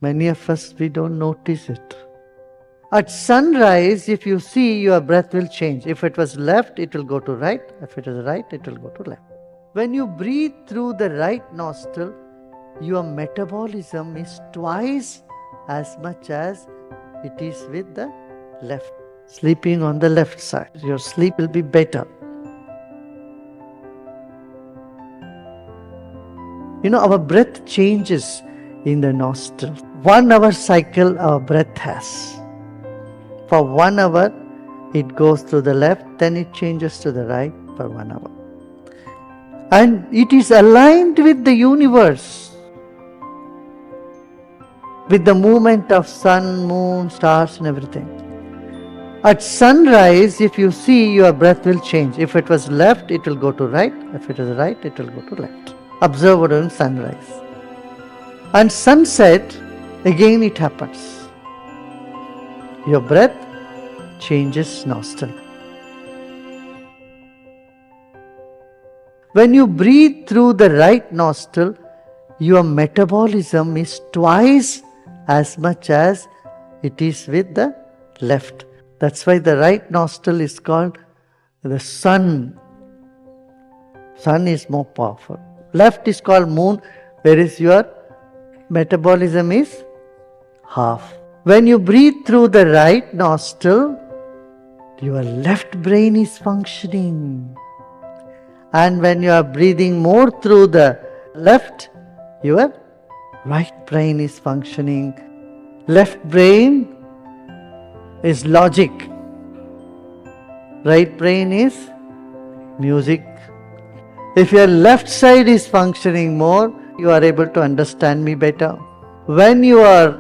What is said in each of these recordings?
Many of us, we don't notice it. At sunrise, if you see, your breath will change. If it was left, it will go to right. If it is right, it will go to left. When you breathe through the right nostril, your metabolism is twice as much as it is with the left. Sleeping on the left side, your sleep will be better. Our breath changes in the nostril. 1 hour cycle our breath has. For 1 hour, it goes to the left, then it changes to the right for 1 hour. And it is aligned with the universe, with the movement of sun, moon, stars and everything. At sunrise, if you see, your breath will change. If it was left, it will go to right. If it is right, it will go to left. Observe during sunrise. And sunset, again it happens. Your breath changes nostril. When you breathe through the right nostril, your metabolism is twice as much as it is with the left. That's why the right nostril is called the sun. Sun is more powerful. Left is called moon, whereas your metabolism is half. When you breathe through the right nostril, your left brain is functioning. And when you are breathing more through the left, your right brain is functioning. Left brain is logic. Right brain is music. If your left side is functioning more, you are able to understand me better. When your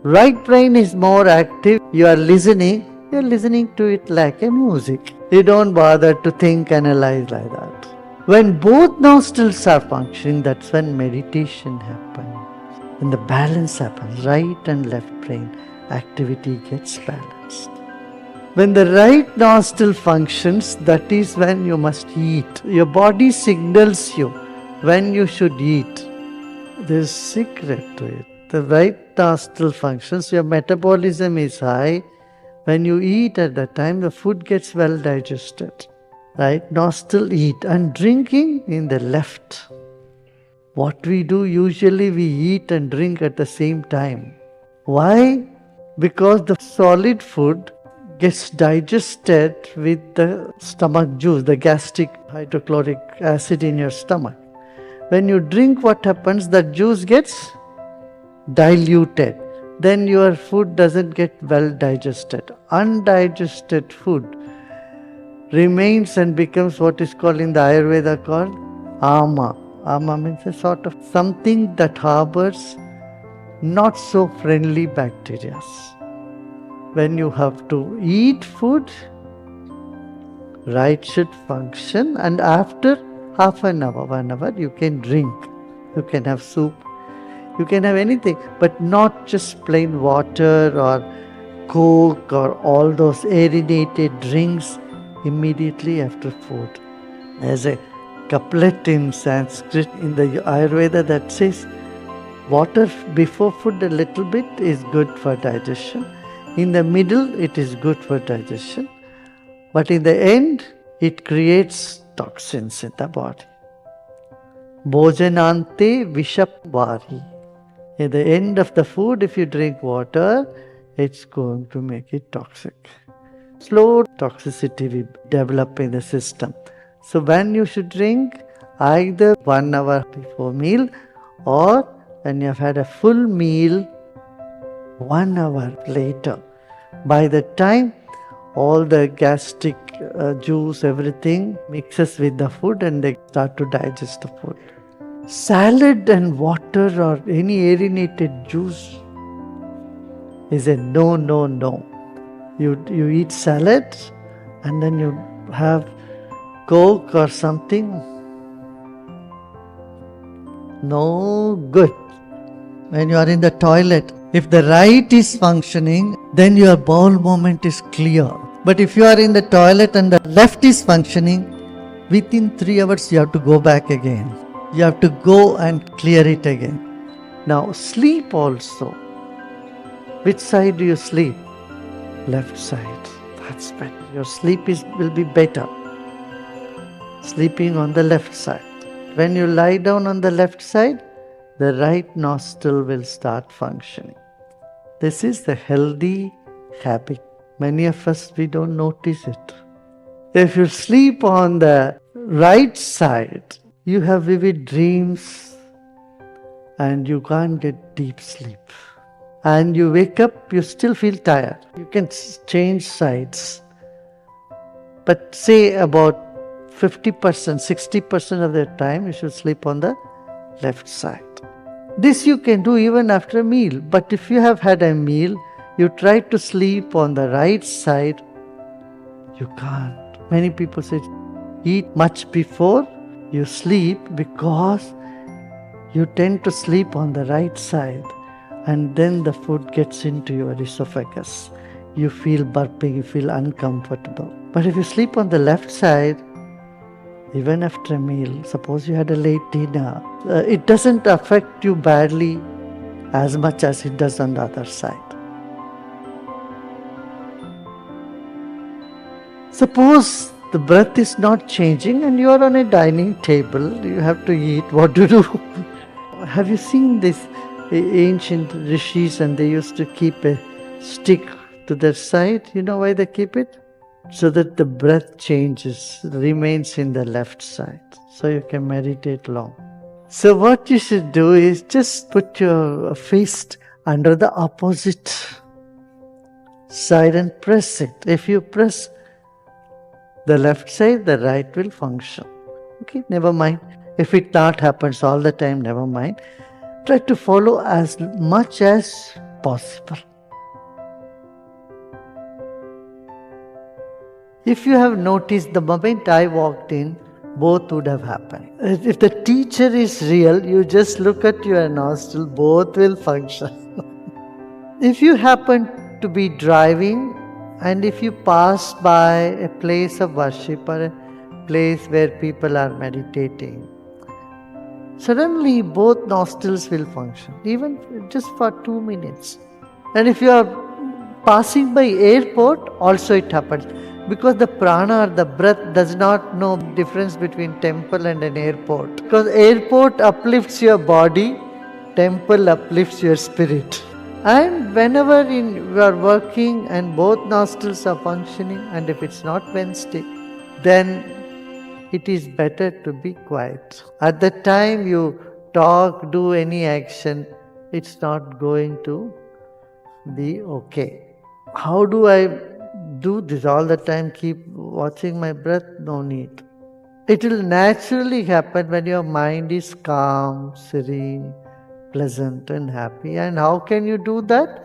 right brain is more active, you are listening to it like a music. You don't bother to think, analyze like that. When both nostrils are functioning, that's when meditation happens. When the balance happens, right and left brain activity gets balanced. When the right nostril functions, that is when you must eat. Your body signals you when you should eat. There is a secret to it. The right nostril functions, your metabolism is high. When you eat at that time, the food gets well digested. Right nostril eat, and drinking in the left. What we do usually, we eat and drink at the same time. Why? Because the solid food gets digested with the stomach juice, the gastric hydrochloric acid in your stomach. When you drink, what happens? The juice gets diluted. Then your food doesn't get well digested. Undigested food remains and becomes what is called in the Ayurveda called ama. Ama means a sort of something that harbors not so friendly bacteria. When you have to eat food, right should function, and after half an hour, 1 hour, you can drink. You can have soup, you can have anything, but not just plain water or Coke or all those aerated drinks immediately after food. There's a couplet in Sanskrit in the Ayurveda that says, water before food a little bit is good for digestion. In the middle, it is good for digestion. But in the end, it creates toxins in the body. Bhojanante vishapvari. At the end of the food, if you drink water, it's going to make it toxic. Slow toxicity will develop in the system. So when you should drink, either 1 hour before meal, or when you have had a full meal, 1 hour later. By the time all the gastric juice, everything mixes with the food and they start to digest the food. Salad and water or any aerated juice is a no, no, no. You eat salad and then you have Coke or something. No good. When you are in the toilet, if the right is functioning, then your bowel movement is clear. But if you are in the toilet and the left is functioning, within 3 hours you have to go back again. You have to go and clear it again. Now sleep also. Which side do you sleep? Left side. That's better. Your sleep will be better. Sleeping on the left side. When you lie down on the left side, the right nostril will start functioning. This is the healthy habit. Many of us, we don't notice it. If you sleep on the right side, you have vivid dreams and you can't get deep sleep. And you wake up, you still feel tired. You can change sides. But say about 50%, 60% of the time, you should sleep on the left side. This you can do even after a meal. But if you have had a meal, you try to sleep on the right side, you can't. Many people say, eat much before you sleep because you tend to sleep on the right side and then the food gets into your esophagus. You feel burping, you feel uncomfortable. But if you sleep on the left side, even after a meal, suppose you had a late dinner, it doesn't affect you badly as much as it does on the other side. Suppose the breath is not changing and you are on a dining table, you have to eat, what to do? Have you seen this ancient rishis, and they used to keep a stick to their side? You know why they keep it? So that the breath changes, remains in the left side, so you can meditate long. So what you should do is just put your fist under the opposite side and press it. If you press the left side, the right will function. Okay, never mind. If it not happens all the time, never mind. Try to follow as much as possible. If you have noticed, the moment I walked in, both would have happened. If the teacher is real, you just look at your nostril, both will function. If you happen to be driving and if you pass by a place of worship or a place where people are meditating, suddenly both nostrils will function, even just for 2 minutes. And if you are passing by airport, also it happens. Because the prana or the breath does not know difference between temple and an airport. Because airport uplifts your body, temple uplifts your spirit. And whenever you are working and both nostrils are functioning, and if it's not Wednesday, then it is better to be quiet. At the time you talk, do any action, it's not going to be okay. How do I do this all the time, keep watching my breath? No need. It will naturally happen when your mind is calm, serene, pleasant and happy. And how can you do that?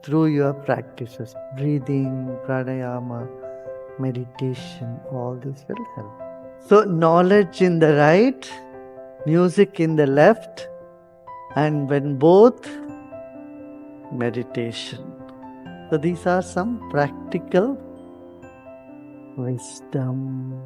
Through your practices. Breathing, pranayama, meditation, all this will help. So knowledge in the right, music in the left, and when both, meditation. So these are some practical wisdom.